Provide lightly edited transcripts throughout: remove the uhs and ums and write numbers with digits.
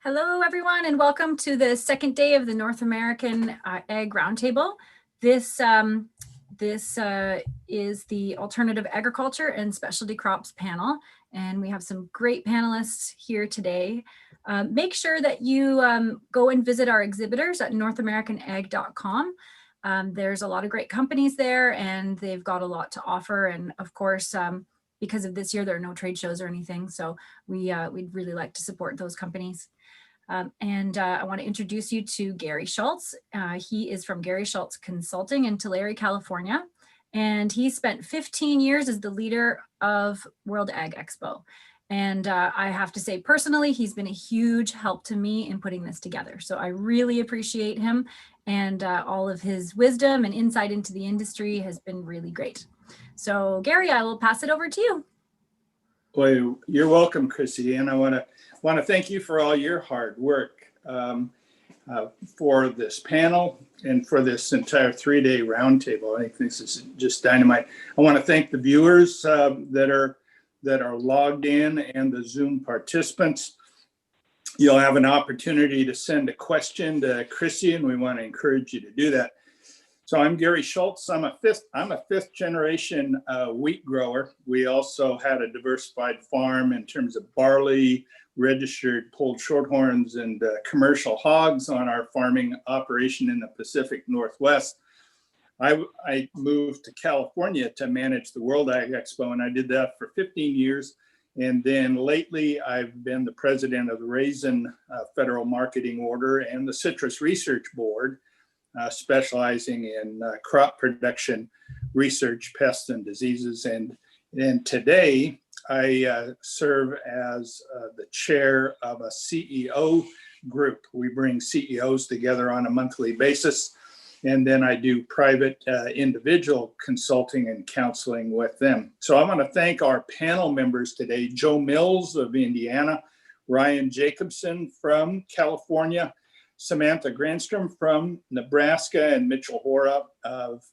Hello, everyone, and welcome to the second day of the North American Ag Roundtable. This is the Alternative Agriculture and Specialty Crops panel, and we have some great panelists here today. Make sure that you go and visit our exhibitors at northamericanag.com. There's a lot of great companies there, and they've got a lot to offer. And of course, because of this year, there are no trade shows or anything, so we'd really like to support those companies. I want to introduce you to Gary Schultz. He is from Gary Schultz Consulting in Tulare, California, and he spent 15 years as the leader of World Ag Expo. And I have to say personally, he's been a huge help to me in putting this together. So I really appreciate him, and all of his wisdom and insight into the industry has been really great. So Gary, I will pass it over to you. Well, you're welcome, Chrissy, and I want to thank you for all your hard work for this panel and for this entire 3-day roundtable. I think this is just dynamite. I want to thank the viewers that are logged in and the Zoom participants. You'll have an opportunity to send a question to Chrissy, and we want to encourage you to do that. So I'm Gary Schultz. I'm a fifth generation wheat grower. We also had a diversified farm in terms of barley, registered pulled shorthorns, and commercial hogs on our farming operation in the Pacific Northwest. I moved to California to manage the World Ag Expo, and I did that for 15 years. And then lately, I've been the president of the Raisin Federal Marketing Order and the Citrus Research Board, specializing in crop production research, pests, and diseases. And today, I serve as the chair of a CEO group. We bring CEOs together on a monthly basis, and then I do private individual consulting and counseling with them. So I want to thank our panel members today: Joe Mills of Indiana, Ryan Jacobson from California, Samantha Granstrom from Nebraska, and Mitchell Hora of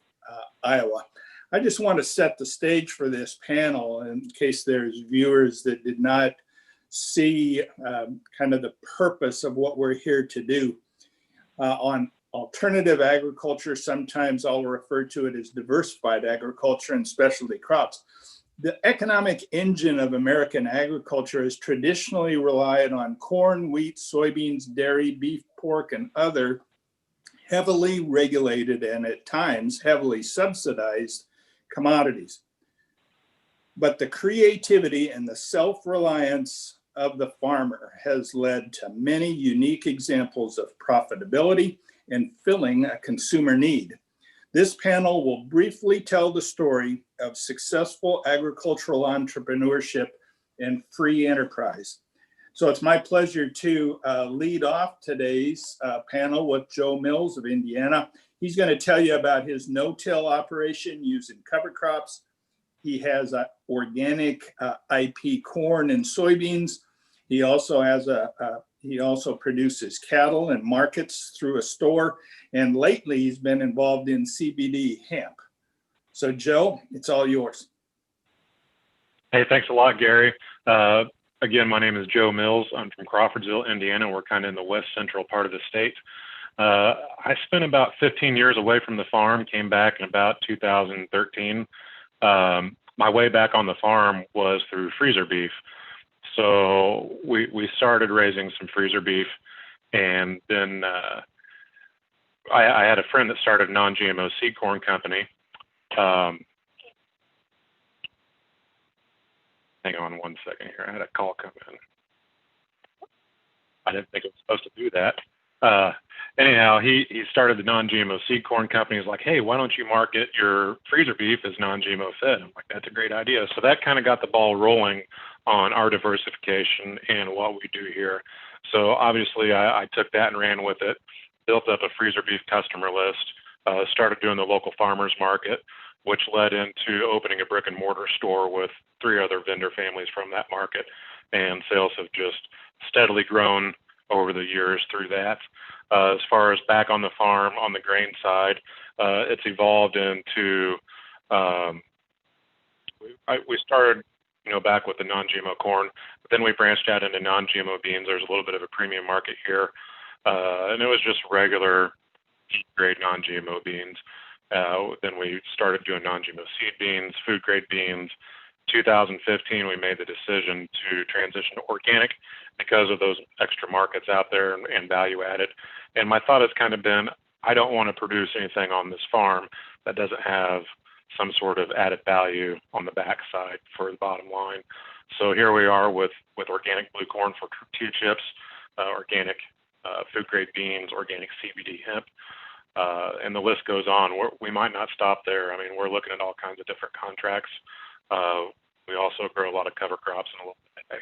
Iowa. I just want to set the stage for this panel in case there's viewers that did not see kind of the purpose of what we're here to do. On alternative agriculture, sometimes I'll refer to it as diversified agriculture and specialty crops. The economic engine of American agriculture has traditionally relied on corn, wheat, soybeans, dairy, beef, pork, and other heavily regulated and at times heavily subsidized commodities. But the creativity and the self-reliance of the farmer has led to many unique examples of profitability and filling a consumer need. This panel will briefly tell the story of successful agricultural entrepreneurship and free enterprise. So it's my pleasure to lead off today's panel with Joe Mills of Indiana. He's going to tell you about his no-till operation using cover crops. He has organic IP corn and soybeans. He also has he also produces cattle and markets through a store. And lately he's been involved in CBD hemp. So Joe, it's all yours. Hey, thanks a lot, Gary. Again, my name is Joe Mills. I'm from Crawfordsville, Indiana. We're kind of in the west central part of the state. I spent about 15 years away from the farm, came back in about 2013. My way back on the farm was through freezer beef. So we started raising some freezer beef, and then I had a friend that started a non-GMO seed corn company. Hang on one second here. I had a call come in. I didn't think I was supposed to do that. Anyhow, he started the non-GMO seed corn company. He's like, hey, why don't you market your freezer beef as non-GMO fed? I'm like, that's a great idea. So that kind of got the ball rolling on our diversification and what we do here. So obviously I took that and ran with it, built up a freezer beef customer list, started doing the local farmers market, which led into opening a brick and mortar store with 3 other vendor families from that market. And sales have just steadily grown over the years through that. As far as back on the farm, on the grain side, it's evolved into, we started back with the non-GMO corn. Then we branched out into non-GMO beans. There's a little bit of a premium market here. And it was just regular feed grade non-GMO beans. Then we started doing non-GMO seed beans, food grade beans. 2015, we made the decision to transition to organic because of those extra markets out there and value added. And my thought has kind of been, I don't want to produce anything on this farm that doesn't have some sort of added value on the backside for the bottom line. So here we are with organic blue corn for tortilla chips, organic food grade beans, organic CBD hemp, and the list goes on. We might not stop there. I mean, we're looking at all kinds of different contracts. We also grow a lot of cover crops in a little bit.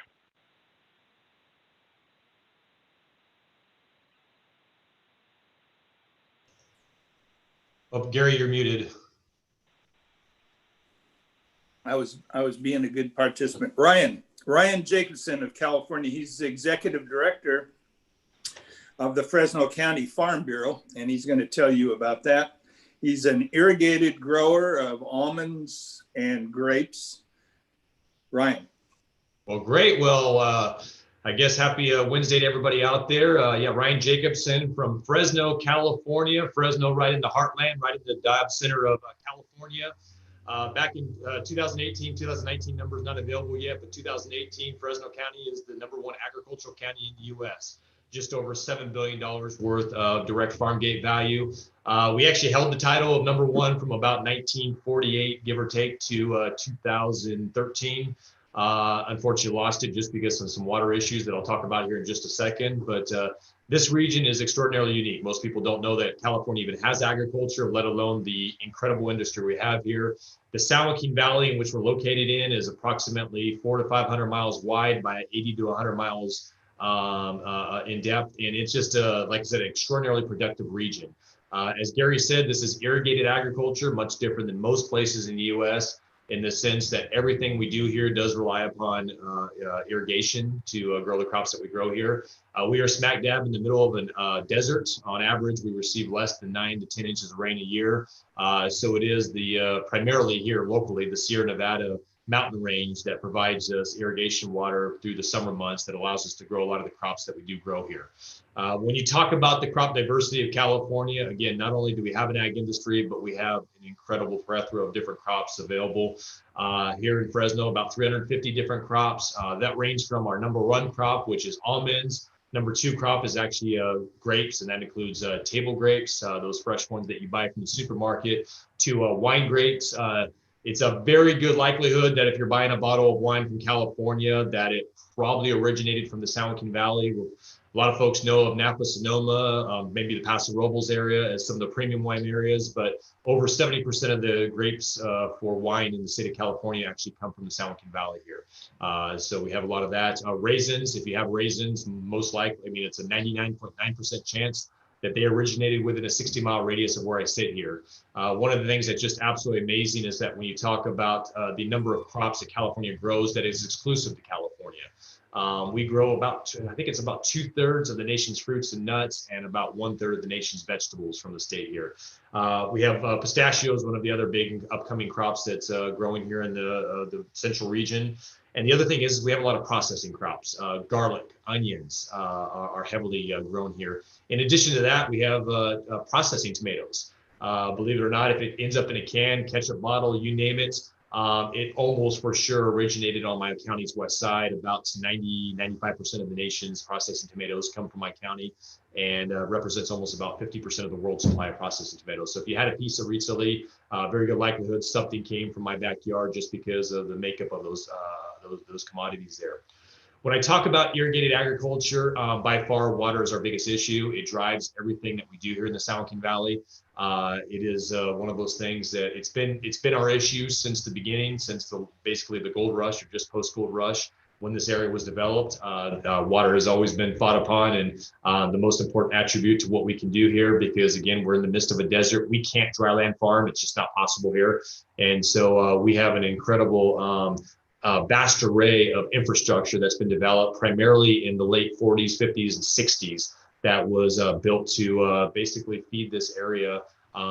Oh, Gary, you're muted. I was being a good participant. Ryan Jacobson of California. He's the executive director of the Fresno County Farm Bureau, and he's going to tell you about that. He's an irrigated grower of almonds and grapes. Ryan. Well, great. Well, I guess happy Wednesday to everybody out there. Yeah, Ryan Jacobsen from Fresno, California. Fresno, right in the heartland, right in the dive center of California. Back in 2018, 2019 numbers not available yet, but 2018, Fresno County is the #1 agricultural county in the U.S. Just over $7 billion worth of direct farm gate value. We actually held the title of #1 from about 1948, give or take, to 2013. Unfortunately lost it just because of some water issues that I'll talk about here in just a second. But this region is extraordinarily unique. Most people don't know that California even has agriculture, let alone the incredible industry we have here. The San Joaquin Valley in which we're located in is approximately 400 to 500 miles wide by 80 to 100 miles in depth. And it's just, like I said, an extraordinarily productive region. As Gary said, this is irrigated agriculture, much different than most places in the U.S. in the sense that everything we do here does rely upon irrigation to grow the crops that we grow here. We are smack dab in the middle of a desert. On average, we receive less than 9 to 10 inches of rain a year. So it is the primarily here locally, the Sierra Nevada mountain range that provides us irrigation water through the summer months that allows us to grow a lot of the crops that we do grow here. When you talk about the crop diversity of California, again, not only do we have an ag industry, but we have an incredible plethora of different crops available. Here in Fresno, about 350 different crops. That range from our #1 crop, which is almonds. #2 crop is actually grapes, and that includes table grapes, those fresh ones that you buy from the supermarket, to wine grapes. It's a very good likelihood that if you're buying a bottle of wine from California, that it probably originated from the San Joaquin Valley. A lot of folks know of Napa, Sonoma, maybe the Paso Robles area as some of the premium wine areas, but over 70% of the grapes for wine in the state of California actually come from the San Joaquin Valley here. So we have a lot of that. Raisins, if you have raisins, most likely, I mean, it's a 99.9% chance that they originated within a 60-mile radius of where I sit here. One of the things that's just absolutely amazing is that when you talk about the number of crops that California grows that is exclusive to California. We grow about, I think it's about 2/3 of the nation's fruits and nuts and about 1/3 of the nation's vegetables from the state here. We have pistachios, one of the other big upcoming crops that's growing here in the central region. And the other thing is we have a lot of processing crops. Garlic, onions are heavily grown here. In addition to that, we have processing tomatoes. Believe it or not, if it ends up in a can, ketchup bottle, you name it, it almost for sure originated on my county's west side. About 90–95% of the nation's processing tomatoes come from my county, and represents almost about 50% of the world's supply of processing tomatoes. So if you had a piece of recently, very good likelihood something came from my backyard just because of the makeup of those commodities there. When I talk about irrigated agriculture, by far water is our biggest issue. It drives everything that we do here in the San Joaquin Valley. It is one of those things that it's been our issue since the beginning, since basically the gold rush or just post gold rush. When this area was developed, water has always been fought upon, and the most important attribute to what we can do here, because again, we're in the midst of a desert. We can't dry land farm. It's just not possible here. And so we have an incredible vast array of infrastructure that's been developed primarily in the late 40s, 50s, and 60s that was built to basically feed this area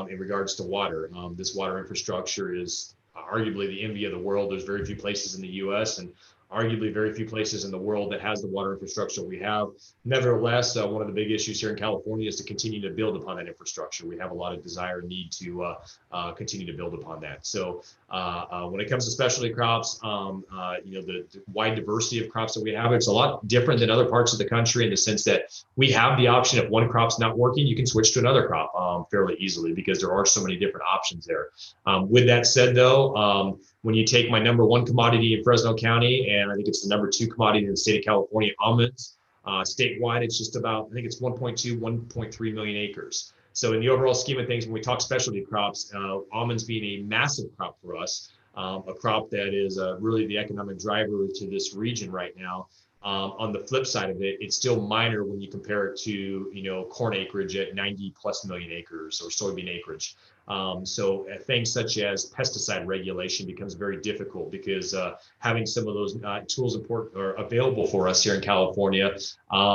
in regards to water. This water infrastructure is arguably the envy of the world. There's very few places in the U.S. and arguably very few places in the world that has the water infrastructure we have. Nevertheless, one of the big issues here in California is to continue to build upon that infrastructure. We have a lot of desire and need to continue to build upon that. So when it comes to specialty crops, the wide diversity of crops that we have, it's a lot different than other parts of the country in the sense that we have the option if one crop's not working, you can switch to another crop fairly easily because there are so many different options there. With that said, though, when you take my number one commodity in Fresno County, and I think it's the number two commodity in the state of California, almonds, statewide, it's just about, I think it's 1.2, 1.3 million acres. So in the overall scheme of things, when we talk specialty crops, almonds being a massive crop for us, a crop that is really the economic driver to this region right now. On the flip side of it, it's still minor when you compare it to, corn acreage at 90 plus million acres or soybean acreage. So things such as pesticide regulation becomes very difficult because having some of those tools available for us here in California,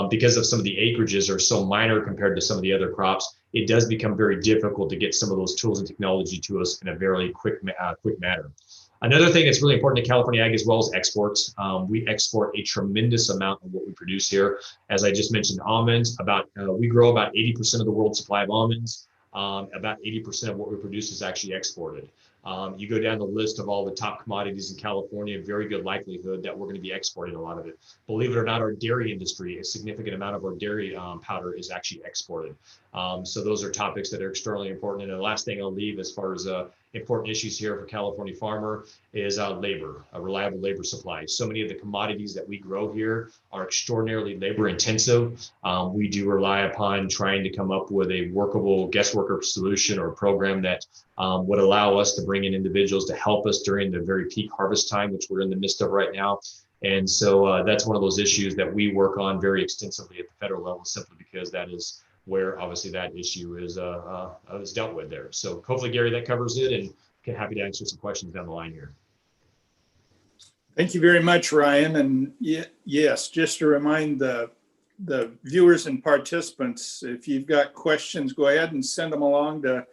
because of some of the acreages are so minor compared to some of the other crops, it does become very difficult to get some of those tools and technology to us in a very quick manner. Another thing that's really important to California ag as well is exports. We export a tremendous amount of what we produce here. As I just mentioned, almonds, we grow about 80% of the world's supply of almonds. About 80% of what we produce is actually exported. You go down the list of all the top commodities in California, very good likelihood that we're going to be exporting a lot of it. Believe it or not, our dairy industry, a significant amount of our dairy powder is actually exported. So those are topics that are extremely important. And the last thing I'll leave as far as important issues here for California farmer is labor, a reliable labor supply. So many of the commodities that we grow here are extraordinarily labor intensive. We do rely upon trying to come up with a workable guest worker solution or program that would allow us to bring in individuals to help us during the very peak harvest time, which we're in the midst of right now. And so that's one of those issues that we work on very extensively at the federal level, simply because that is where obviously that issue is dealt with there. So hopefully, Gary, that covers it, and happy to answer some questions down the line here. Thank you very much, Ryan. And yes, just to remind the viewers and participants, if you've got questions, go ahead and send them along to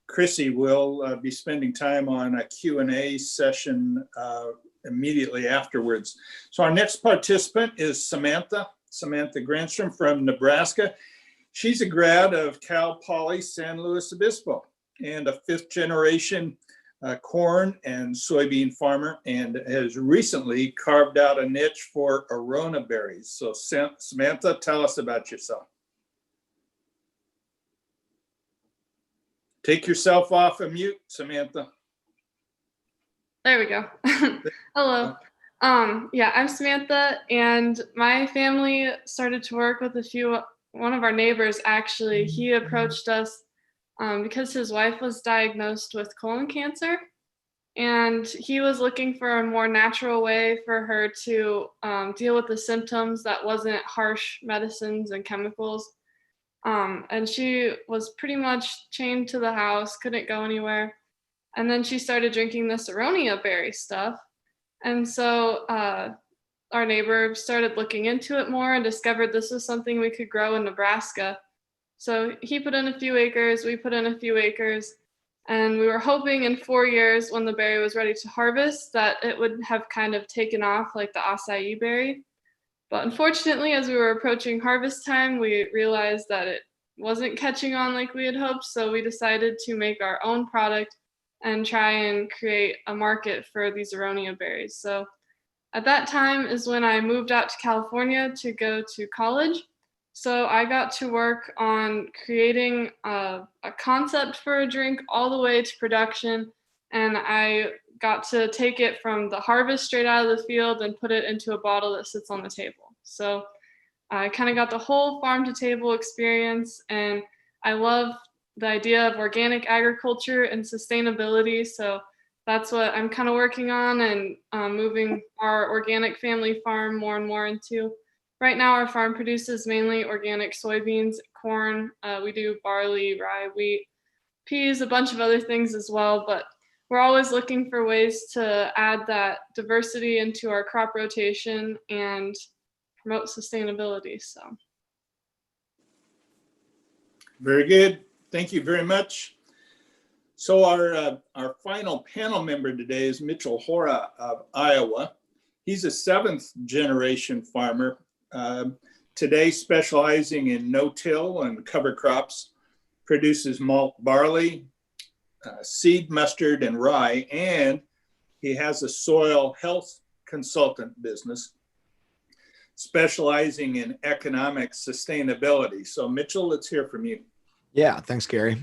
Chrissy. We'll be spending time on a Q&A session immediately afterwards. So our next participant is Samantha Granstrom from Nebraska. She's a grad of Cal Poly San Luis Obispo and a fifth generation corn and soybean farmer, and has recently carved out a niche for Aronia Berries. So Samantha, tell us about yourself. Take yourself off of mute, Samantha. There we go. Hello. Yeah, I'm Samantha, and my family started to work with one of our neighbors actually. He approached us because his wife was diagnosed with colon cancer, and he was looking for a more natural way for her to deal with the symptoms that wasn't harsh medicines and chemicals. And she was pretty much chained to the house, couldn't go anywhere. And then she started drinking this Aronia berry stuff. And so our neighbor started looking into it more and discovered this was something we could grow in Nebraska. So he put in a few acres, we put in a few acres, and we were hoping in 4 years when the berry was ready to harvest that it would have kind of taken off like the acai berry. But unfortunately, as we were approaching harvest time, we realized that it wasn't catching on like we had hoped. So we decided to make our own product and try and create a market for these Aronia berries. So at that time is when I moved out to California to go to college. So I got to work on creating a concept for a drink all the way to production. And I got to take it from the harvest straight out of the field and put it into a bottle that sits on the table. So I kind of got the whole farm to table experience, and I love the idea of organic agriculture and sustainability. So that's what I'm kind of working on and moving our organic family farm more and more into. Right now, our farm produces mainly organic soybeans, corn. We do barley, rye, wheat, peas, a bunch of other things as well. But we're always looking for ways to add that diversity into our crop rotation and promote sustainability. So. Very good. Thank you very much. So our final panel member today is Mitchell Hora of Iowa. He's a seventh generation farmer, today specializing in no-till and cover crops, produces malt barley, seed mustard and rye, and he has a soil health consultant business specializing in economic sustainability. So Mitchell, let's hear from you. Yeah, thanks, Gary.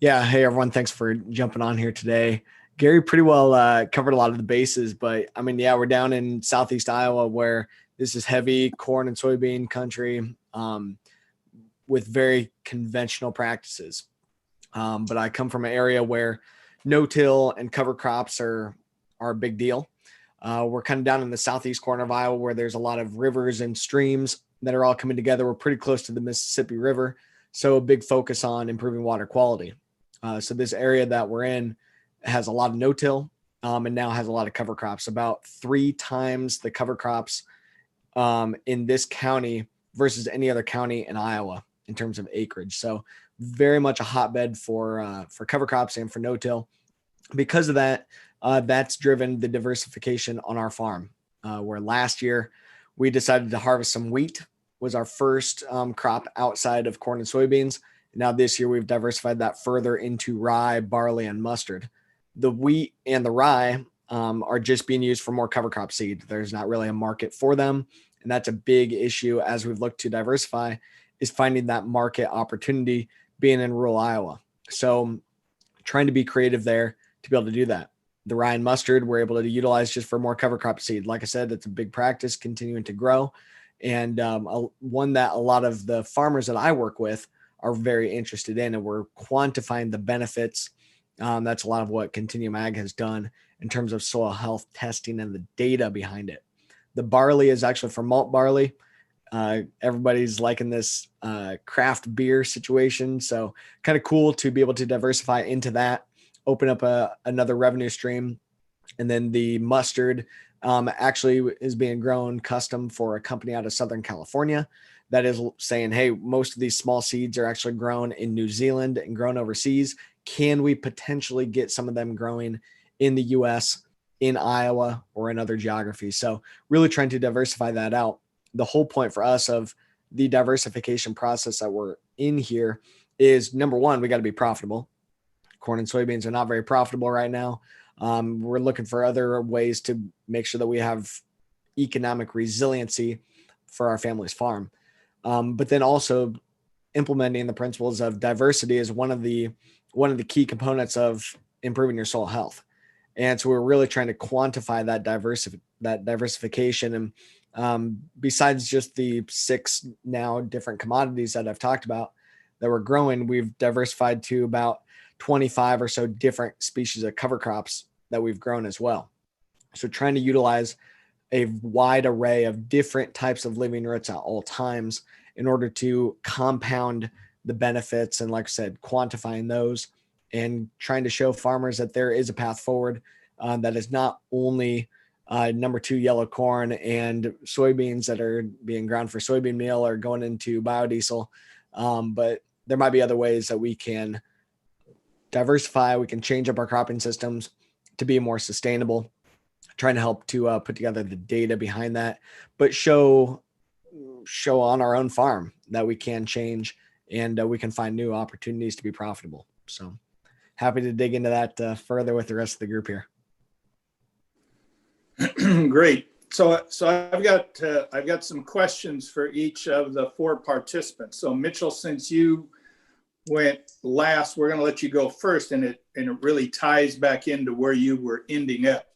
Yeah, hey everyone, thanks for jumping on here today. Gary pretty well covered a lot of the bases, but I mean, yeah, we're down in Southeast Iowa where this is heavy corn and soybean country with very conventional practices. But I come from an area where no-till and cover crops are a big deal. We're kind of down in the southeast corner of Iowa where there's a lot of rivers and streams that are all coming together. We're pretty close to the Mississippi River, so a big focus on improving water quality. So this area that we're in has a lot of no-till and now has a lot of cover crops, about 3 times the cover crops in this county versus any other county in Iowa in terms of acreage. So very much a hotbed for cover crops and for no-till. Because of that, that's driven the diversification on our farm, where last year we decided to harvest some wheat, was our first crop outside of corn and soybeans. Now this year we've diversified that further into rye, barley, and mustard. The wheat and the rye are just being used for more cover crop seed. There's not really a market for them. And that's a big issue as we've looked to diversify, is finding that market opportunity being in rural Iowa. So trying to be creative there to be able to do that. The rye and mustard we're able to utilize just for more cover crop seed. Like I said, it's a big practice continuing to grow. And one that a lot of the farmers that I work with are very interested in, and we're quantifying the benefits. That's a lot of what Continuum Ag has done in terms of soil health testing and the data behind it. The barley is actually for malt barley. Everybody's liking this craft beer situation. So kind of cool to be able to diversify into that, open up another revenue stream. And then the mustard actually is being grown custom for a company out of Southern California that is saying, hey, most of these small seeds are actually grown in New Zealand and grown overseas. Can we potentially get some of them growing in the US, in Iowa, or in other geographies? So really trying to diversify that out. The whole point for us of the diversification process that we're in here is, number one, we got to be profitable. Corn and soybeans are not very profitable right now. We're looking for other ways to make sure that we have economic resiliency for our family's farm. But then also implementing the principles of diversity is one of the key components of improving your soil health. And so we're really trying to quantify that diversification. And besides just the 6 now different commodities that I've talked about that we're growing, we've diversified to about 25 or so different species of cover crops that we've grown as well. So trying to utilize a wide array of different types of living roots at all times in order to compound the benefits. And like I said, quantifying those and trying to show farmers that there is a path forward that is not only number 2 yellow corn and soybeans that are being ground for soybean meal or going into biodiesel. But there might be other ways that we can diversify. We can change up our cropping systems to be more sustainable, trying to help to put together the data behind that, but show on our own farm that we can change and we can find new opportunities to be profitable. So happy to dig into that further with the rest of the group here. Great. So I've got some questions for each of the 4 participants. So Mitchell, since you went last, we're going to let you go first, and it really ties back into where you were ending up.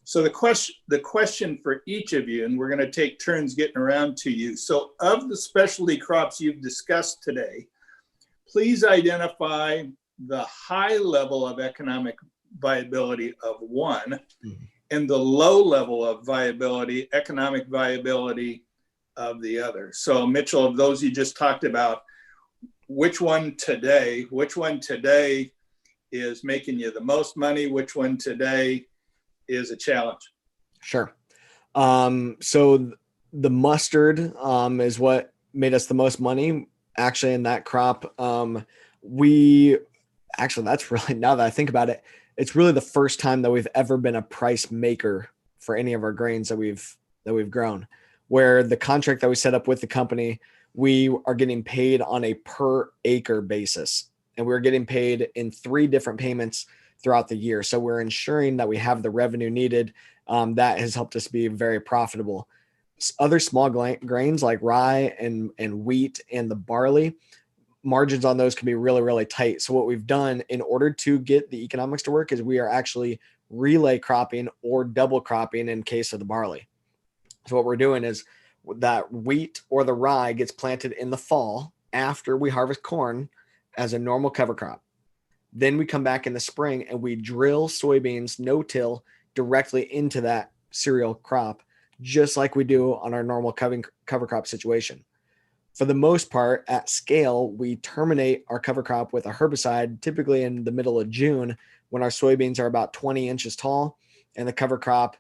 So the question for each of you, and we're going to take turns getting around to you. So of the specialty crops you've discussed today, please identify the high level of economic viability of one and the low level of viability, economic viability of the other. So Mitchell, of those you just talked about, which one today is making you the most money? Which one today is a challenge? Sure. So the mustard is what made us the most money actually in that crop. That's really, now that I think about it, it's really the first time that we've ever been a price maker for any of our grains that we've grown. Where the contract that we set up with the company, we are getting paid on a per acre basis, and we're getting paid in 3 different payments throughout the year. So we're ensuring that we have the revenue needed. That has helped us be very profitable. Other small grains like rye and wheat and the barley, margins on those can be really, really tight. So what we've done in order to get the economics to work is we are actually relay cropping or double cropping in case of the barley. So what we're doing is that wheat or the rye gets planted in the fall after we harvest corn as a normal cover crop. Then we come back in the spring and we drill soybeans no-till directly into that cereal crop, just like we do on our normal cover crop situation. For the most part, at scale, we terminate our cover crop with a herbicide typically in the middle of June when our soybeans are about 20 inches tall and the cover crop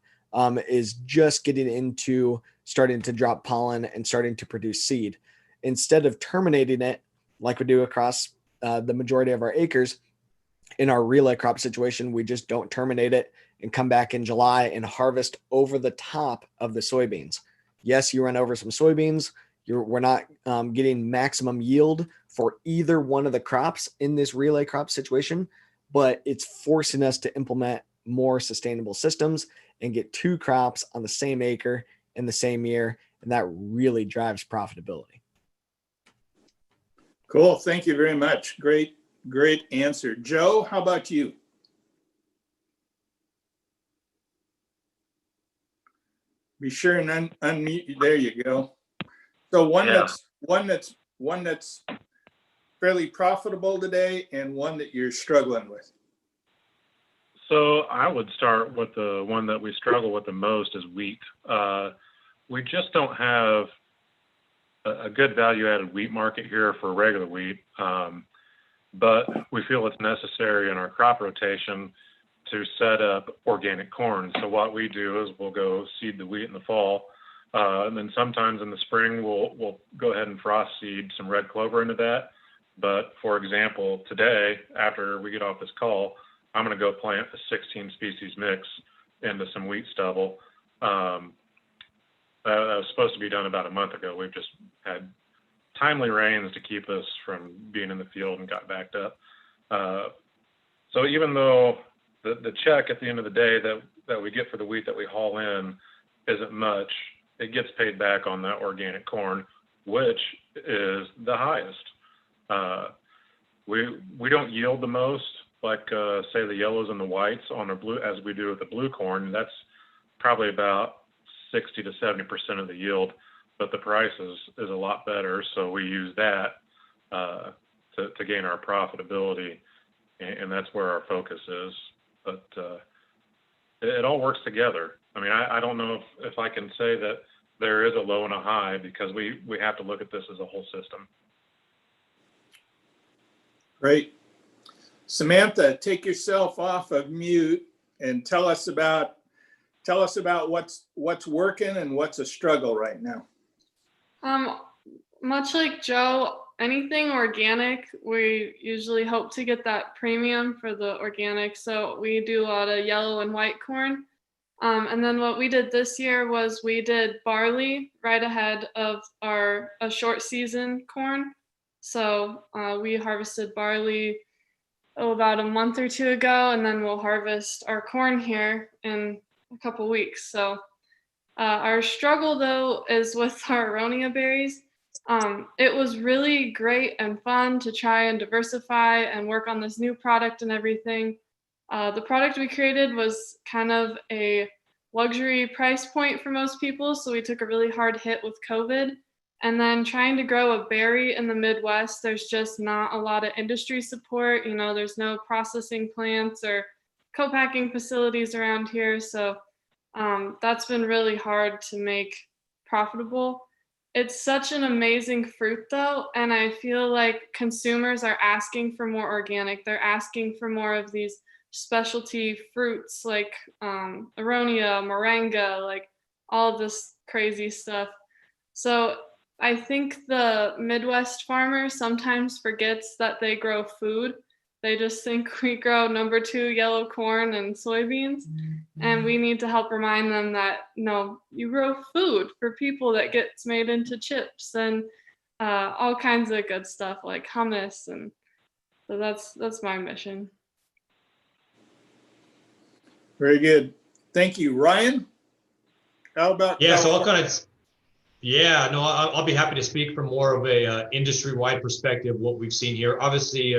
is just getting into starting to drop pollen and starting to produce seed. Instead of terminating it like we do across the majority of our acres, in our relay crop situation, we just don't terminate it and come back in July and harvest over the top of the soybeans. Yes, you run over some soybeans. We're not getting maximum yield for either one of the crops in this relay crop situation, but it's forcing us to implement more sustainable systems and get 2 crops on the same acre in the same year. And that really drives profitability. Cool. Thank you very much. Great answer. Joe, how about you? Be sure and unmute. There you go. So one that's fairly profitable today and one that you're struggling with. So I would start with the one that we struggle with the most is wheat. We just don't have a good value-added wheat market here for regular wheat, but we feel it's necessary in our crop rotation to set up organic corn. So what we do is we'll go seed the wheat in the fall, and then sometimes in the spring we'll go ahead and frost seed some red clover into that. But for example, today, after we get off this call, I'm going to go plant a 16 species mix into some wheat stubble. That was supposed to be done about a month ago. We've just had timely rains to keep us from being in the field and got backed up. So even though the check at the end of the day that we get for the wheat that we haul in isn't much, it gets paid back on that organic corn, which is the highest. We don't yield the most, like say the yellows and the whites on the blue, as we do with the blue corn. That's probably about 60 to 70% of the yield, but the price is a lot better. So we use that to gain our profitability, and that's where our focus is. But it all works together. I mean, I don't know if I can say that there is a low and a high, because we have to look at this as a whole system. Great. Samantha, take yourself off of mute and tell us about what's working and what's a struggle right now. Much like Joe, anything organic, we usually hope to get that premium for the organic. So we do a lot of yellow and white corn. And then what we did this year was we did barley right ahead of a short season corn. So we harvested barley about a month or 2 ago, and then we'll harvest our corn here in a couple weeks. So our struggle though is with our Aronia berries. It was really great and fun to try and diversify and work on this new product and everything. The product we created was kind of a luxury price point for most people, so we took a really hard hit with COVID. And then trying to grow a berry in the Midwest, there's just not a lot of industry support. You know, there's no processing plants or co-packing facilities around here. So that's been really hard to make profitable. It's such an amazing fruit though, and I feel like consumers are asking for more organic. They're asking for more of these specialty fruits like Aronia, Moringa, like all this crazy stuff. So I think the Midwest farmer sometimes forgets that they grow food. They just think we grow number 2 yellow corn and soybeans. And we need to help remind them that, no, you grow food for people that gets made into chips and all kinds of good stuff like hummus. And so that's my mission. Very good. Thank you. Ryan, how about Yeah, so California? I'll be happy to speak from more of a industry-wide perspective, what we've seen here. Obviously,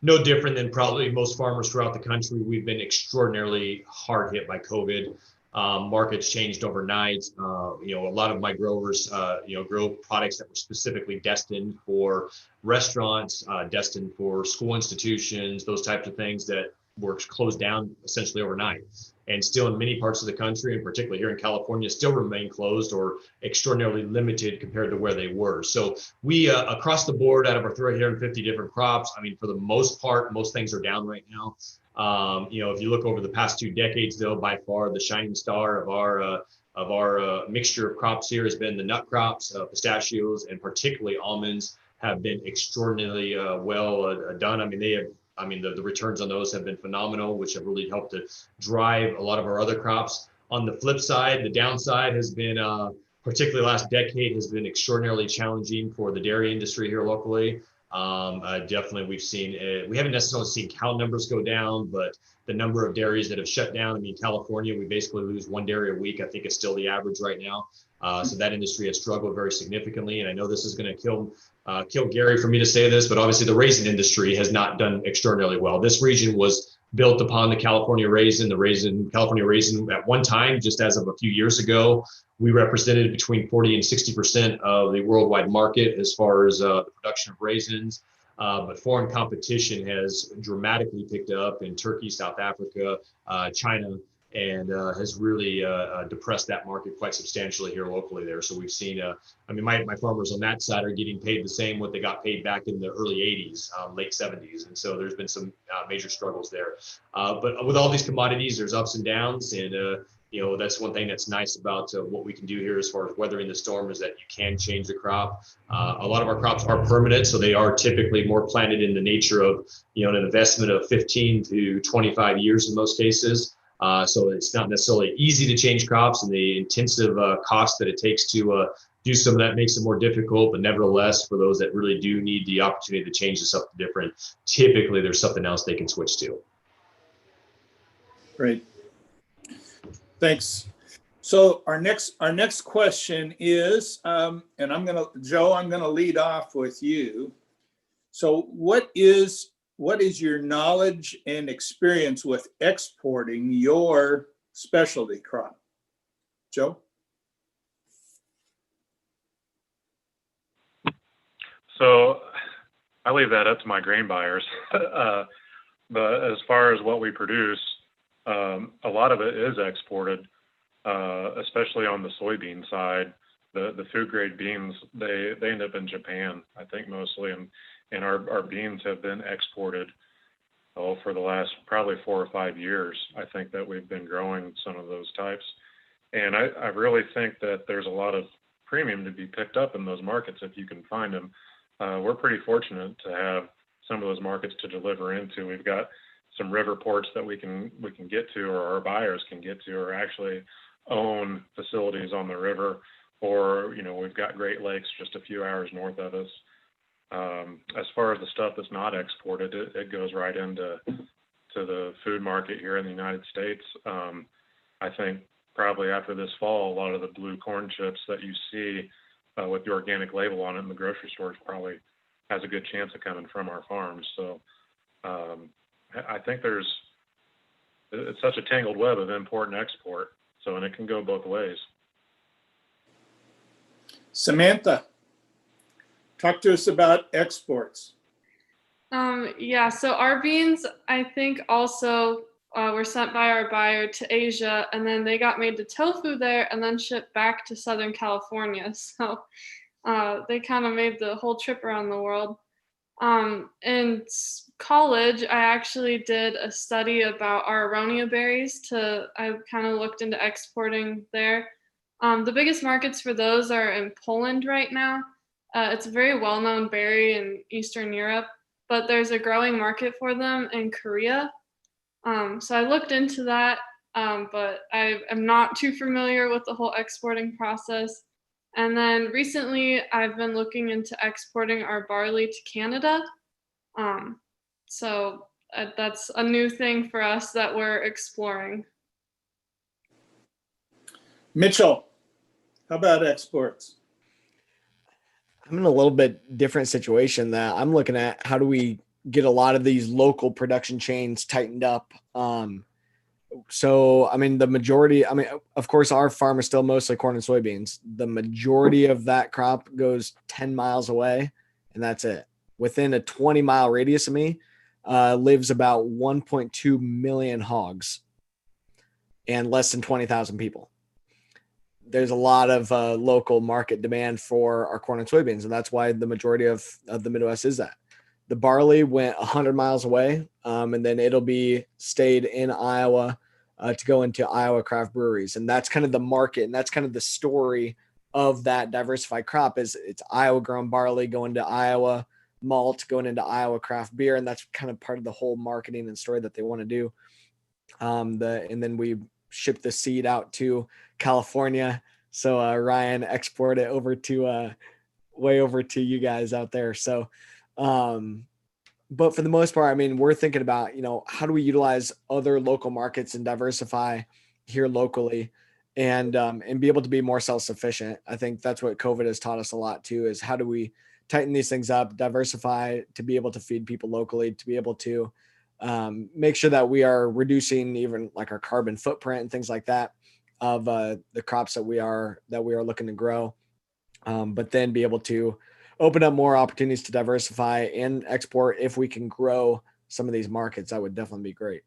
no different than probably most farmers throughout the country. We've been extraordinarily hard hit by COVID. Markets changed overnight. A lot of my growers, grow products that were specifically destined for restaurants, destined for school institutions, those types of things that were closed down essentially overnight. And still in many parts of the country, and particularly here in California, still remain closed or extraordinarily limited compared to where they were. So we, across the board, out of our 350 different crops, I mean, for the most part, most things are down right now. If you look over the past 2 decades, though, by far the shining star of our mixture of crops here has been the nut crops, pistachios, and particularly almonds have been extraordinarily well done. I mean, the returns on those have been phenomenal, which have really helped to drive a lot of our other crops. On the flip side, the downside has been, particularly last decade, has been extraordinarily challenging for the dairy industry here locally. Definitely, we haven't necessarily seen cow numbers go down, but the number of dairies that have shut down. I mean, California, we basically lose 1 dairy a week. I think it's still the average right now. So that industry has struggled very significantly. And I know this is going to kill Gary for me to say this, but obviously the raisin industry has not done extraordinarily well. This region was built upon the California raisin. California raisin at one time, just as of a few years ago, we represented between 40 and 60% of the worldwide market as far as the production of raisins. But foreign competition has dramatically picked up in Turkey, South Africa, China, and has really depressed that market quite substantially here locally there. So we've seen, my farmers on that side are getting paid the same what they got paid back in the early 80s, late 70s. And so there's been some major struggles there. But with all these commodities, there's ups and downs. And, that's one thing that's nice about what we can do here as far as weathering the storm is that you can change the crop. A lot of our crops are permanent, so they are typically more planted in the nature of, an investment of 15 to 25 years in most cases. So it's not necessarily easy to change crops, and the intensive cost that it takes to do some of that makes it more difficult. But nevertheless, for those that really do need the opportunity to change to something different, typically there's something else they can switch to. Great. Thanks. So our next question is, and Joe, I'm gonna lead off with you. So what is your knowledge and experience with exporting your specialty crop? Joe? So I leave that up to my grain buyers. But as far as what we produce, a lot of it is exported, especially on the soybean side. The food grade beans, they end up in Japan, I think mostly, and our beans have been exported for the last probably 4 or 5 years. I think that we've been growing some of those types. And I really think that there's a lot of premium to be picked up in those markets if you can find them. We're pretty fortunate to have some of those markets to deliver into. We've got some river ports that we can get to, or our buyers can get to, or actually own facilities on the river, or we've got Great Lakes just a few hours north of us. As far as the stuff that's not exported, it goes right into the food market here in the United States. I think probably after this fall, a lot of the blue corn chips that you see with the organic label on it in the grocery stores probably has a good chance of coming from our farms. So I think it's such a tangled web of import and export. So, and it can go both ways. Samantha, talk to us about exports. So our beans, I think also were sent by our buyer to Asia, and then they got made to tofu there and then shipped back to Southern California. So they kind of made the whole trip around the world. In college, I actually did a study about our Aronia berries. I kind of looked into exporting there. The biggest markets for those are in Poland right now. It's a very well-known berry in Eastern Europe. but there's a growing market for them in Korea. So I looked into that, but I am not too familiar with the whole exporting process. And then recently I've been looking into exporting our barley to Canada. So that's a new thing for us that we're exploring. Mitchell, how about exports? I'm in a little bit different situation that I'm looking at. How do we get a lot of these local production chains tightened up? So, I mean, the majority, I mean, of course, our farm is still mostly corn and soybeans. The majority of that crop goes 10 miles away, and that's it. Within a 20-mile radius of me lives about 1.2 million hogs and less than 20,000 people. There's a lot of local market demand for our corn and soybeans, and that's why the majority of the Midwest is that. The barley went 100 miles away, and then it'll be stayed in Iowa to go into Iowa craft breweries. And that's kind of the market, and that's kind of the story of that diversified crop is it's Iowa grown barley going to Iowa malt, going into Iowa craft beer. And that's kind of part of the whole marketing and story that they want to do. And then we ship the seed out to California. So Ryan export it over to way over to you guys out there. So, but for the most part, I mean, we're thinking about, how do we utilize other local markets and diversify here locally and be able to be more self-sufficient. I think that's what COVID has taught us a lot too, is how do we tighten these things up, diversify to be able to feed people locally, to be able to make sure that we are reducing even like our carbon footprint and things like that of the crops that we are looking to grow, but then be able to open up more opportunities to diversify and export. If we can grow some of these markets, that would definitely be great.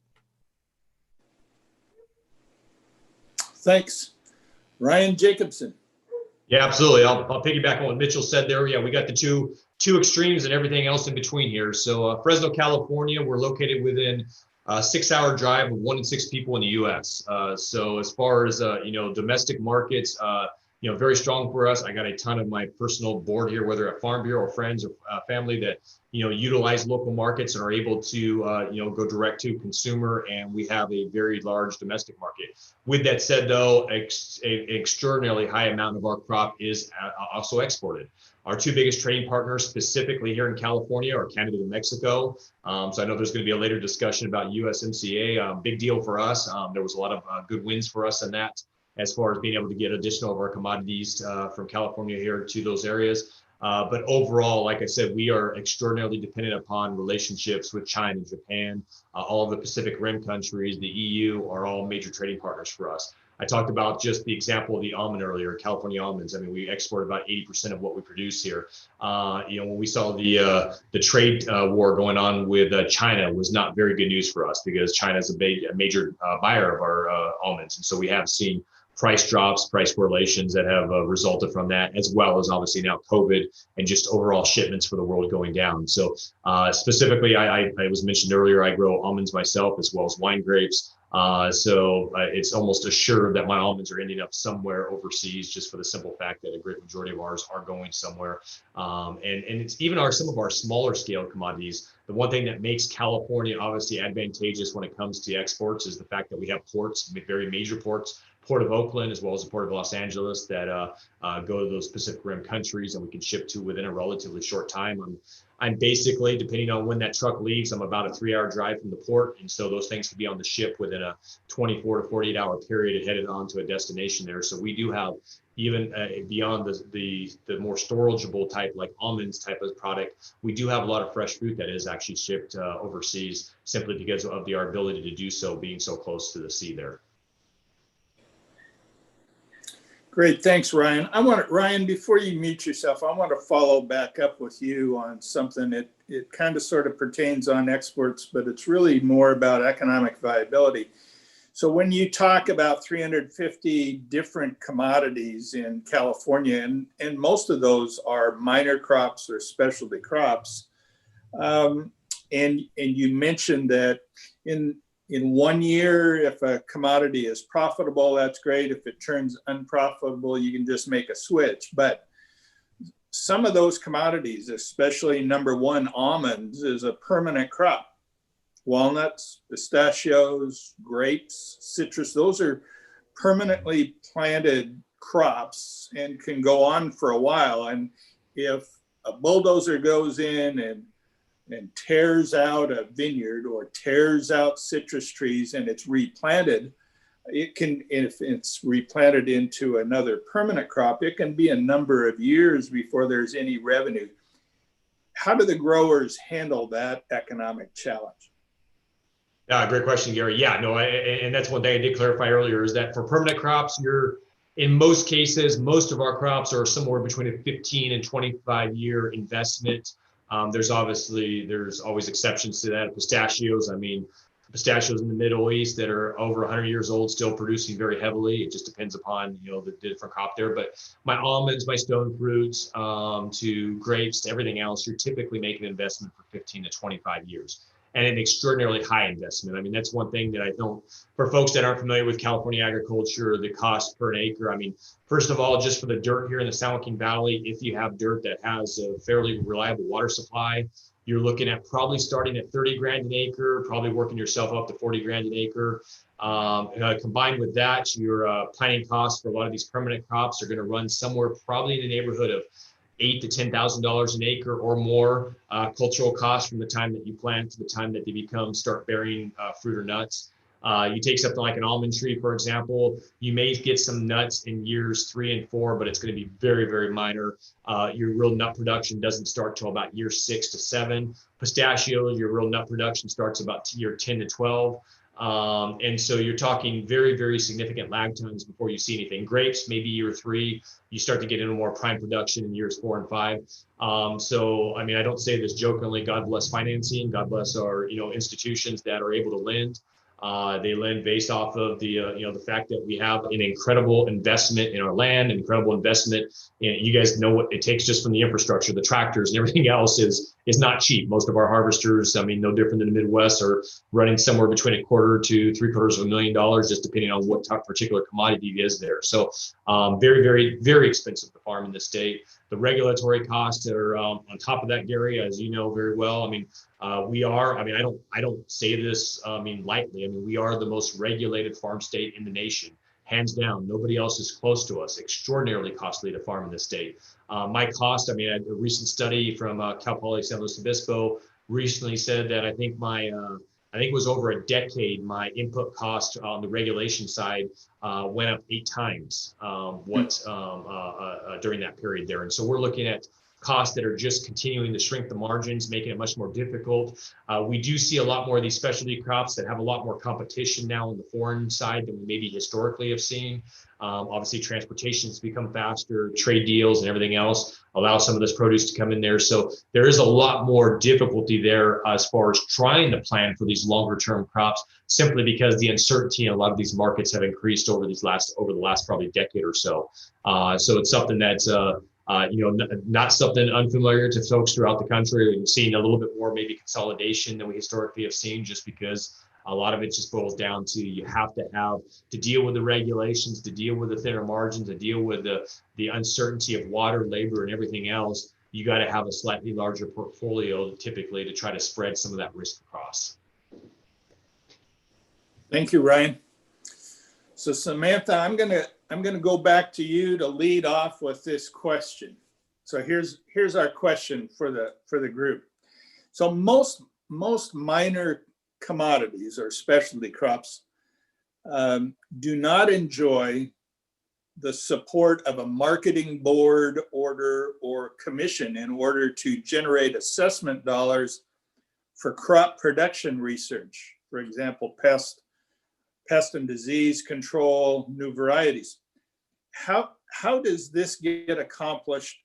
Thanks. Ryan Jacobson. Yeah, absolutely. I'll piggyback on what Mitchell said there. Yeah, we got the two extremes and everything else in between here. So Fresno, California, we're located within a 6-hour drive of 1 in 6 people in the U.S. So as far as domestic markets, very strong for us. I got a ton of my personal board here, whether at Farm Bureau or friends or family that, utilize local markets and are able to, go direct to consumer. And we have a very large domestic market. With that said, though, an extraordinarily high amount of our crop is also exported. Our two biggest trading partners specifically here in California are Canada and Mexico. So I know there's going to be a later discussion about USMCA. Big deal for us. There was a lot of good wins for us in that, as far as being able to get additional of our commodities from California here to those areas. But overall, like I said, we are extraordinarily dependent upon relationships with China, Japan, all of the Pacific Rim countries, the EU are all major trading partners for us. I talked about just the example of the almond earlier, California almonds. I mean, we export about 80% of what we produce here. When we saw the trade war going on with China was not very good news for us because China is a major buyer of our almonds. And so we have seen price drops, price correlations that have resulted from that, as well as obviously now COVID and just overall shipments for the world going down. So specifically, I was mentioned earlier, I grow almonds myself as well as wine grapes. So it's almost assured that my almonds are ending up somewhere overseas, just for the simple fact that a great majority of ours are going somewhere. And it's even some of our smaller scale commodities. The one thing that makes California obviously advantageous when it comes to exports is the fact that we have ports, very major ports, Port of Oakland, as well as the Port of Los Angeles that go to those Pacific Rim countries and we can ship to within a relatively short time. I'm basically, depending on when that truck leaves, I'm about a 3-hour drive from the port. And so those things can be on the ship within a 24 to 48-hour period headed on to a destination there. So we do have, even beyond the more storageable type, like almonds type of product, we do have a lot of fresh fruit that is actually shipped overseas simply because of our ability to do so, being so close to the sea there. Great, thanks, Ryan. Ryan, before you mute yourself, I want to follow back up with you on something. It kind of sort of pertains on exports, but it's really more about economic viability. So when you talk about 350 different commodities in California, and most of those are minor crops or specialty crops, and you mentioned that in 1 year, if a commodity is profitable, that's great. If it turns unprofitable, you can just make a switch. But some of those commodities, especially number one, almonds, is a permanent crop. Walnuts, pistachios, grapes, citrus, those are permanently planted crops and can go on for a while. And if a bulldozer goes in and tears out a vineyard or tears out citrus trees and it's replanted, it can, if it's replanted into another permanent crop, it can be a number of years before there's any revenue. How do the growers handle that economic challenge? Great question, Gary. Yeah, no, and that's one thing I did clarify earlier is that for permanent crops, in most cases, most of our crops are somewhere between a 15 and 25 year investment. There's always exceptions to that. Pistachios, I mean, pistachios in the Middle East that are over 100 years old, still producing very heavily. It just depends upon, the different crop there. But my almonds, my stone fruits, to grapes, to everything else, you're typically making an investment for 15 to 25 years. And an extraordinarily high investment. I mean, that's one thing that I don't, for folks that aren't familiar with California agriculture, the cost per acre. I mean, first of all, just for the dirt here in the San Joaquin Valley, if you have dirt that has a fairly reliable water supply, you're looking at probably starting at 30 grand an acre, probably working yourself up to 40 grand an acre. Combined with that, your planting costs for a lot of these permanent crops are going to run somewhere probably in the neighborhood of $8,000 to $10,000 an acre or more cultural costs from the time that you plant to the time that they start bearing fruit or nuts. You take something like an almond tree, for example, you may get some nuts in years 3 and 4, but it's going to be very, very minor. Your real nut production doesn't start till about year 6 to 7. Pistachios, your real nut production starts about year 10 to 12. And so you're talking very, very significant lag times before you see anything. Grapes, maybe year 3, you start to get into more prime production in years 4 and 5. So, I mean, I don't say this jokingly, God bless financing, God bless our, institutions that are able to lend. They lend based off of the fact that we have an incredible investment in our land, incredible investment. You guys know what it takes just from the infrastructure, the tractors and everything else is not cheap. Most of our harvesters, I mean, no different than the Midwest, are running somewhere between $250,000 to $750,000, just depending on what particular commodity is there. So very, very, very expensive to farm in the state. The regulatory costs that are on top of that, Gary, as you know very well. I mean, I don't say this, lightly. I mean, we are the most regulated farm state in the nation, hands down. Nobody else is close to us. Extraordinarily costly to farm in this state. My cost, a recent study from Cal Poly San Luis Obispo recently said that I think it was over a decade, my input cost on the regulation side went up 8 times during that period there. And so we're looking at costs that are just continuing to shrink the margins, making it much more difficult. We do see a lot more of these specialty crops that have a lot more competition now on the foreign side than we maybe historically have seen. Obviously, transportation has become faster, trade deals and everything else allow some of this produce to come in there. So there is a lot more difficulty there as far as trying to plan for these longer term crops, simply because the uncertainty in a lot of these markets have increased over the last probably decade or so. So it's something that's not something unfamiliar to folks throughout the country. We've seen a little bit more maybe consolidation than we historically have seen, just because a lot of it just boils down to you have to deal with the regulations, to deal with the thinner margins, to deal with the uncertainty of water, labor, and everything else. You got to have a slightly larger portfolio typically to try to spread some of that risk across. Thank you, Ryan. So Samantha, I'm gonna go back to you to lead off with this question. So here's our question for the group. So most minor commodities or specialty crops do not enjoy the support of a marketing board order or commission in order to generate assessment dollars for crop production research, for example, pest and disease control, new varieties. How does this get accomplished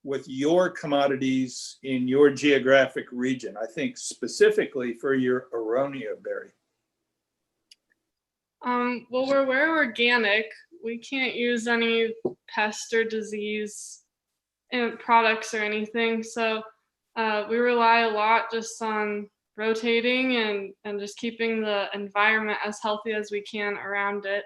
with your commodities in your geographic region? I think specifically for your Aronia berry. Well, we're organic. We can't use any pest or disease products or anything. So we rely a lot just on rotating and just keeping the environment as healthy as we can around it.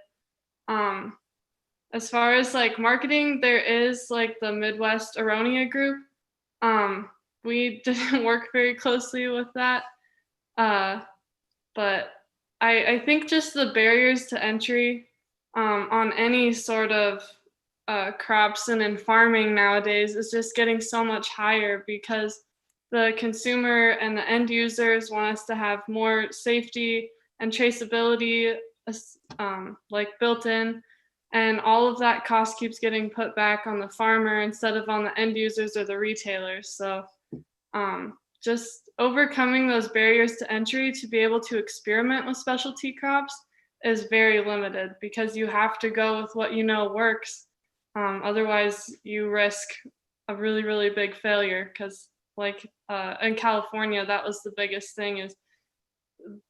as far as like marketing, there is like the Midwest Aronia group. We didn't work very closely with that. But I think just the barriers to entry on any sort of crops and in farming nowadays is just getting so much higher because the consumer and the end users want us to have more safety and traceability like built in. And all of that cost keeps getting put back on the farmer instead of on the end users or the retailers. So just overcoming those barriers to entry to be able to experiment with specialty crops is very limited because you have to go with what you know works. Otherwise, you risk a really, really big failure because like in California, that was the biggest thing is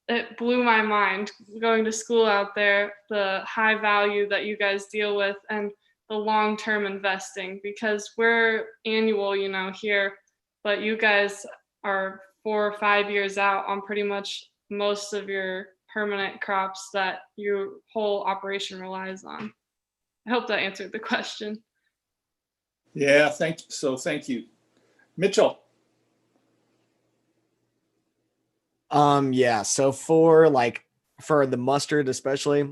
it blew my mind going to school out there, the high value that you guys deal with and the long-term investing because we're annual, you know, here, but you guys are 4 or 5 years out on pretty much most of your permanent crops that your whole operation relies on. I hope that answered the question. Yeah, thank you. Mitchell. Yeah, so for the mustard especially,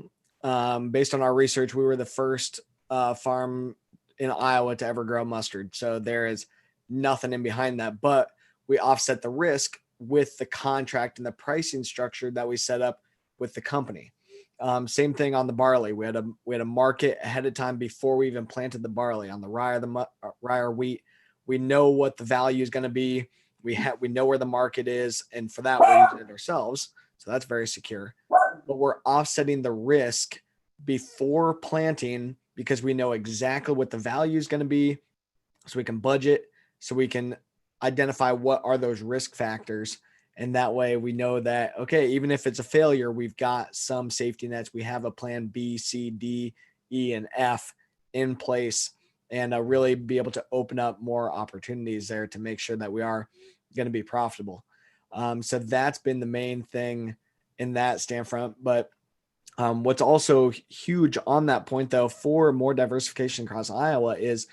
based on our research, we were the first farm in Iowa to ever grow mustard. So there is nothing in behind that, but we offset the risk with the contract and the pricing structure that we set up with the company. Same thing on the barley. We had a market ahead of time before we even planted the barley. On the rye or wheat, we know what the value is going to be. We know where the market is, and for that we're using it ourselves. So that's very secure. But we're offsetting the risk before planting because we know exactly what the value is going to be, so we can budget, so we can identify what are those risk factors. And that way we know that, okay, even if it's a failure, we've got some safety nets. We have a plan B, C, D, E, and F in place, and really be able to open up more opportunities there to make sure that we are going to be profitable. So that's been the main thing in that standpoint. But what's also huge on that point, though, for more diversification across Iowa is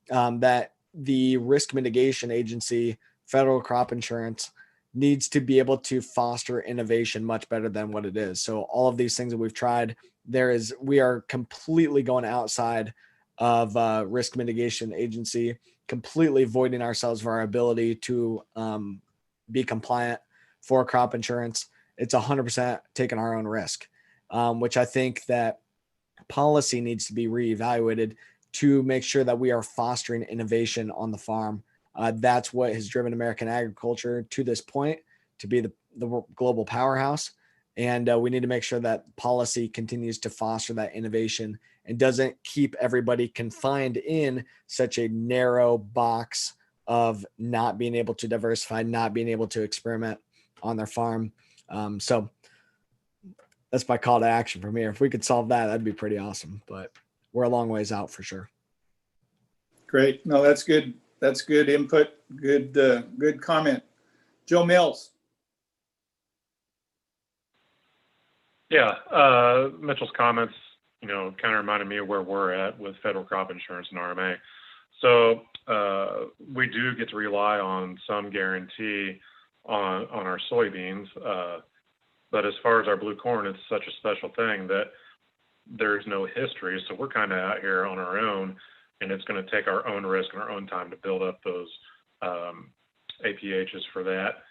that the risk mitigation agency, federal crop insurance, needs to be able to foster innovation much better than what it is. So all of these things that we've tried, we are completely going outside of risk mitigation agency, completely voiding ourselves of our ability to be compliant for crop insurance. It's 100% taking our own risk, which I think that policy needs to be reevaluated to make sure that we are fostering innovation on the farm. That's what has driven American agriculture to this point to be the global powerhouse. And we need to make sure that policy continues to foster that innovation and doesn't keep everybody confined in such a narrow box of not being able to diversify, not being able to experiment on their farm. So that's my call to action from here. If we could solve that, that'd be pretty awesome, but we're a long ways out for sure. Great. No, that's good. That's good input. Good comment. Joe Mills. Yeah, Mitchell's comments, kind of reminded me of where we're at with federal crop insurance and RMA. So we do get to rely on some guarantee on our soybeans, but as far as our blue corn, it's such a special thing that there's no history. So we're kind of out here on our own, and it's going to take our own risk and our own time to build up those APHs for that.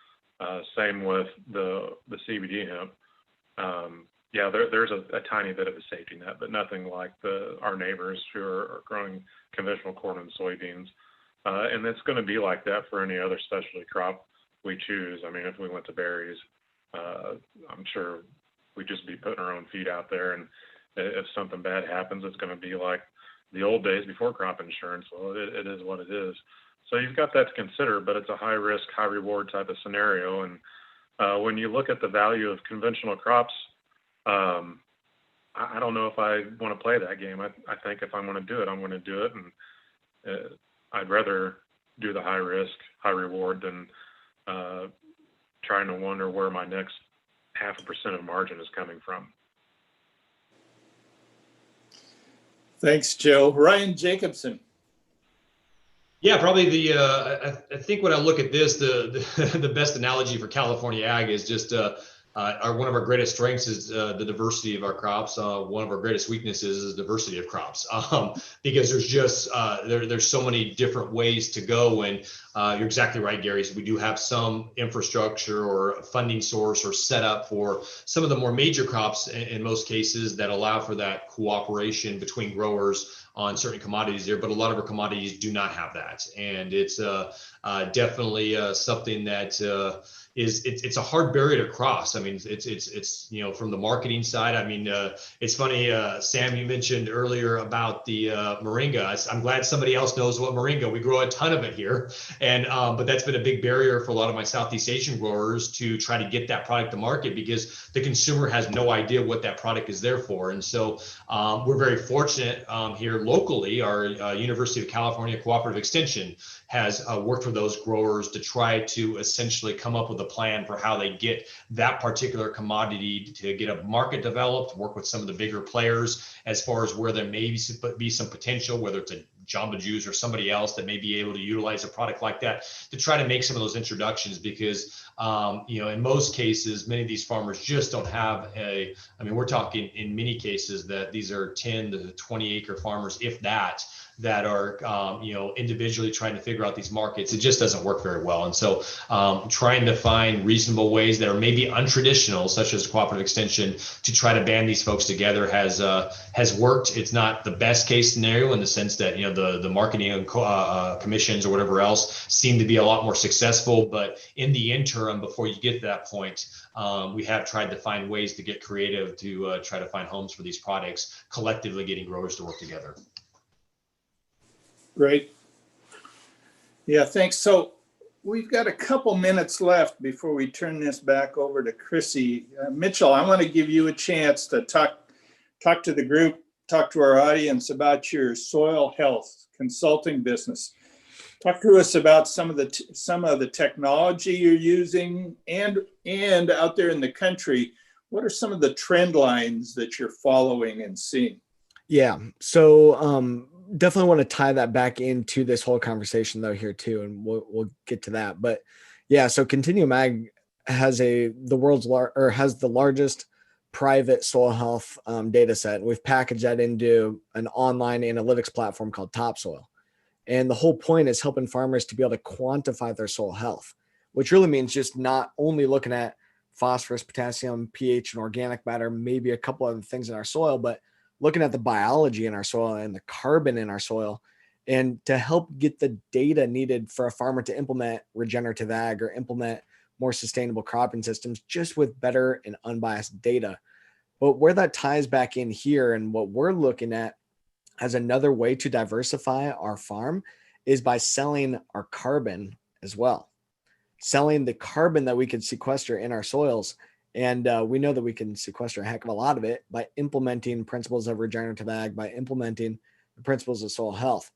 Same with the CBD hemp. Yeah, there's a tiny bit of a safety net, but nothing like our neighbors who are growing conventional corn and soybeans. And it's going to be like that for any other specialty crop we choose. I mean, if we went to berries, I'm sure we'd just be putting our own feet out there. And if something bad happens, it's going to be like the old days before crop insurance. Well, it is what it is. So you've got that to consider, but it's a high risk, high reward type of scenario. And when you look at the value of conventional crops, I don't know if I want to play that game. I think if I'm going to do it, I'm going to do it. And I'd rather do the high risk, high reward than trying to wonder where my next 0.5% of margin is coming from. Thanks, Joe. Ryan Jacobson. Yeah, probably I think when I look at this, the best analogy for California ag is just one of our greatest strengths is the diversity of our crops. One of our greatest weaknesses is diversity of crops, because there's just there's so many different ways to go. And you're exactly right, Gary. We do have some infrastructure or funding source or setup for some of the more major crops in most cases that allow for that cooperation between growers on certain commodities there, but a lot of our commodities do not have that, and it's definitely something that it's a hard barrier to cross. I mean, it's from the marketing side. I mean, it's funny, Sam, you mentioned earlier about the Moringa. I'm glad somebody else knows what Moringa. We grow a ton of it here, and but that's been a big barrier for a lot of my Southeast Asian growers to try to get that product to market because the consumer has no idea what that product is there for. And so we're very fortunate here locally. Our University of California Cooperative Extension has worked with those growers to try to essentially come up with a plan for how they get that particular commodity to get a market developed, work with some of the bigger players as far as where there may be some potential, whether it's a Jamba Juice or somebody else that may be able to utilize a product like that to try to make some of those introductions because, in most cases, many of these farmers just don't have we're talking in many cases that these are 10 to 20 acre farmers, if that are, individually trying to figure out these markets. It just doesn't work very well. And so trying to find reasonable ways that are maybe untraditional, such as cooperative extension, to try to band these folks together has worked. It's not the best case scenario in the sense that, the marketing commissions or whatever else seem to be a lot more successful. But in the interim, before you get to that point, we have tried to find ways to get creative to try to find homes for these products, collectively getting growers to work together. Great. Yeah, thanks. So we've got a couple minutes left before we turn this back over to Chrissy. Mitchell, I want to give you a chance to talk to the group, talk to our audience about your soil health consulting business. Talk to us about some of the technology you're using and out there in the country. What are some of the trend lines that you're following and seeing? Yeah. So definitely want to tie that back into this whole conversation though here too, and we'll get to that. But yeah, so Continuum Ag has the largest private soil health data set. We've packaged that into an online analytics platform called Topsoil. And the whole point is helping farmers to be able to quantify their soil health, which really means just not only looking at phosphorus, potassium, pH, and organic matter, maybe a couple other things in our soil, but looking at the biology in our soil and the carbon in our soil, and to help get the data needed for a farmer to implement regenerative ag or implement more sustainable cropping systems just with better and unbiased data. But where that ties back in here and what we're looking at as another way to diversify our farm is by selling our carbon as well. Selling the carbon that we can sequester in our soils. And we know that we can sequester a heck of a lot of it by implementing principles of regenerative ag, by implementing the principles of soil health.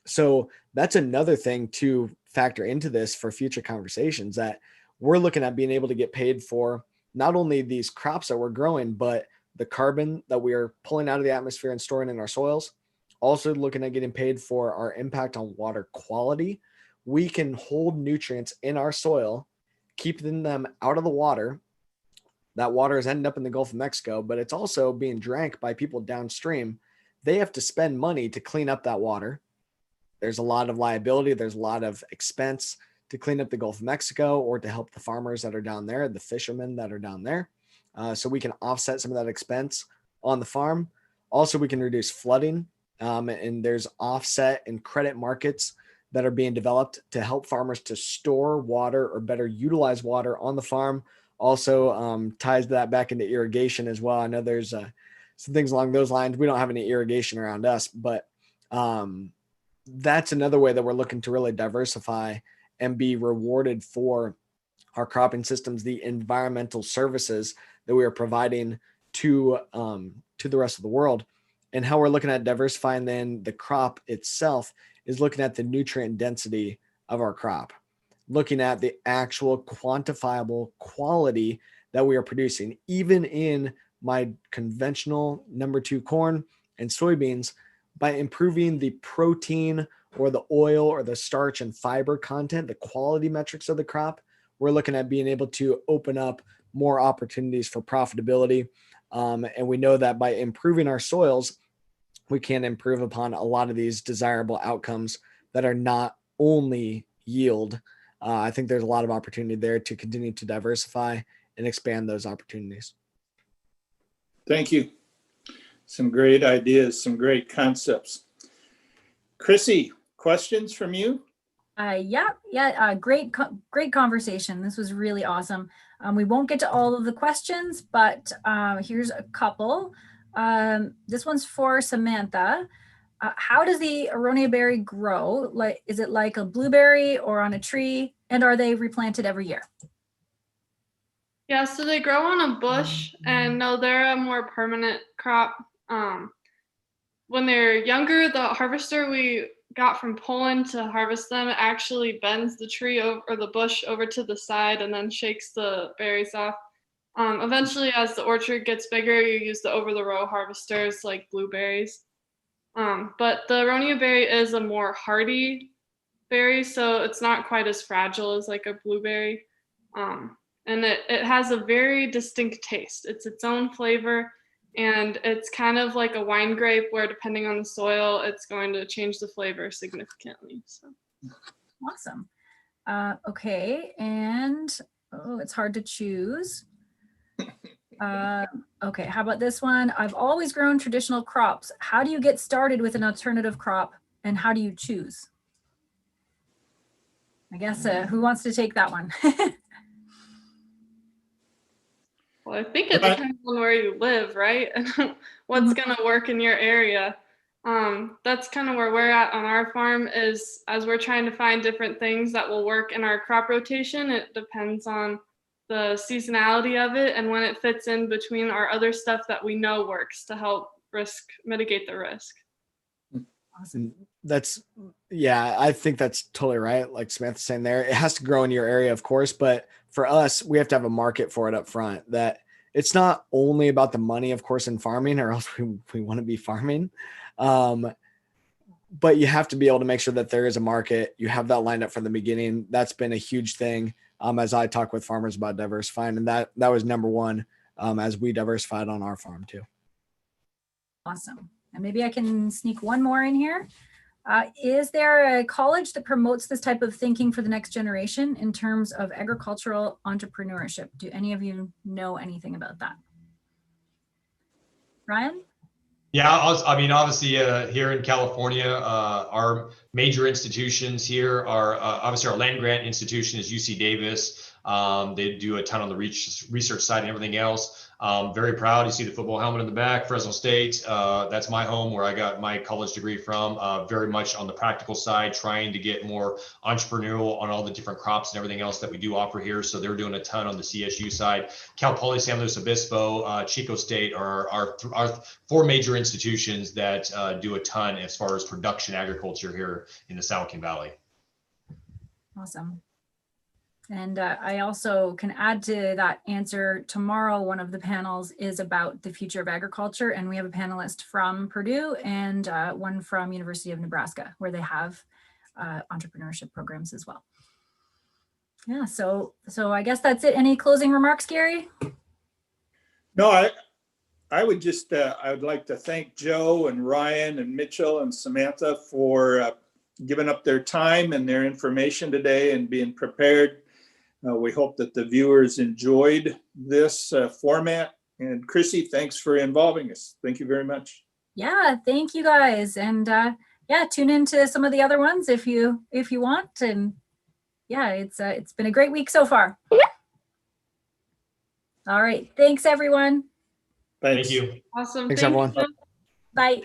So that's another thing to factor into this for future conversations, that we're looking at being able to get paid for not only these crops that we're growing, but the carbon that we are pulling out of the atmosphere and storing in our soils. Also looking at getting paid for our impact on water quality. We can hold nutrients in our soil, keeping them out of the water. That water is ending up in the Gulf of Mexico, but it's also being drank by people downstream. They have to spend money to clean up that water. There's a lot of liability. There's a lot of expense to clean up the Gulf of Mexico or to help the farmers that are down there, the fishermen that are down there. So we can offset some of that expense on the farm. Also, we can reduce flooding. And there's offset and credit markets that are being developed to help farmers to store water or better utilize water on the farm. Also ties that back into irrigation as well. I know there's some things along those lines. We don't have any irrigation around us, but that's another way that we're looking to really diversify and be rewarded for our cropping systems, the environmental services that we are providing to the rest of the world. And how we're looking at diversifying then the crop itself is looking at the nutrient density of our crop, looking at the actual quantifiable quality that we are producing. Even in my conventional number 2 corn and soybeans, by improving the protein or the oil or the starch and fiber content, the quality metrics of the crop, we're looking at being able to open up more opportunities for profitability. And we know that by improving our soils, we can improve upon a lot of these desirable outcomes that are not only yield. I think there's a lot of opportunity there to continue to diversify and expand those opportunities. Thank you. Some great ideas, some great concepts. Chrissy, questions from you? Great conversation. This was really awesome. We won't get to all of the questions, but here's a couple. This one's for Samantha. How does the Aronia berry grow? Like, is it like a blueberry or on a tree? And are they replanted every year? Yeah, so they grow on a bush, and no, they're a more permanent crop. When they're younger, the harvester we got from Poland to harvest them actually bends the tree or the bush over to the side and then shakes the berries off. Eventually, as the orchard gets bigger, you use the over-the-row harvesters like blueberries. But the Aronia berry is a more hardy berry, so it's not quite as fragile as like a blueberry. And it has a very distinct taste. It's its own flavor, and it's kind of like a wine grape where depending on the soil, it's going to change the flavor significantly. So awesome. Okay, and it's hard to choose. Okay, how about this one? I've always grown traditional crops. How do you get started with an alternative crop, and how do you choose? I guess who wants to take that one? Well, I think it depends on where you live, right? And what's going to work in your area. That's kind of where we're at on our farm, is as we're trying to find different things that will work in our crop rotation. It depends on the seasonality of it and when it fits in between our other stuff that we know works to help mitigate the risk. Awesome. I think that's totally right. Like Samantha's saying there, it has to grow in your area, of course, but for us, we have to have a market for it up front. That it's not only about the money, of course, in farming, or else we want to be farming. But you have to be able to make sure that there is a market. You have that lined up from the beginning. That's been a huge thing. As I talk with farmers about diversifying, and that was number one, as we diversified on our farm too. Awesome. And maybe I can sneak one more in here. Is there a college that promotes this type of thinking for the next generation in terms of agricultural entrepreneurship? Do any of you know anything about that? Ryan? Yeah, I mean, obviously here in California, our major institutions here are obviously our land grant institution is UC Davis. They do a ton on the research side and everything else. Very proud. You see the football helmet in the back, Fresno State. That's my home where I got my college degree from. Very much on the practical side, trying to get more entrepreneurial on all the different crops and everything else that we do offer here. So they're doing a ton on the CSU side. Cal Poly, San Luis Obispo, Chico State are our four major institutions that do a ton as far as production agriculture here in the San Joaquin Valley. Awesome. And I also can add to that answer. Tomorrow, one of the panels is about the future of agriculture, and we have a panelist from Purdue and one from University of Nebraska, where they have entrepreneurship programs as well. Yeah, so I guess that's it. Any closing remarks, Gary? No, I would just I would like to thank Joe and Ryan and Mitchell and Samantha for giving up their time and their information today and being prepared. We hope that the viewers enjoyed this format. And Chrissy, thanks for involving us. Thank you very much. Yeah, thank you guys. And yeah, tune into some of the other ones if you want. And yeah, it's been a great week so far. All right. Thanks, everyone. Thanks. Thank you. Awesome. Thanks, Thank everyone. you. Bye.